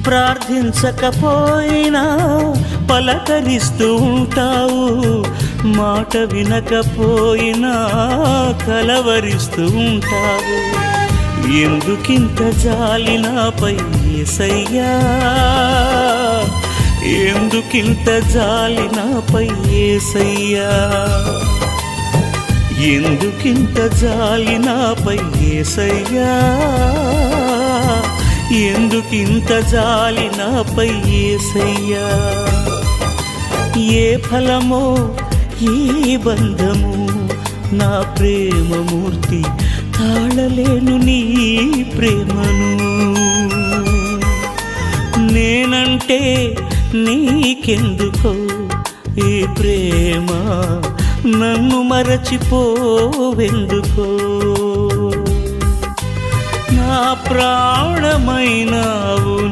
ప్రార్థించకపోయినా పలకరిస్తూ ఉంటావు, మాట వినకపోయినా కలవరిస్తూ ఉంటావు. ఎందుకింత జాలి నాపై యేసయ్యా, ఎందుకింత జాలి నాపై యేసయ్యా, ఎందుకింత జాలి నాపై యేసయ్యా, ఎందుకింత జాలి నాపై యేసయ్యా. ఏ ఫలమో ఈ బంధము, నా ప్రేమమూర్తి తాళలేను నీ ప్రేమను. నేనంటే నీకెందుకో ఈ ప్రేమ, నన్ను మరచిపోవెందుకో. నా ప్రాణమైనావు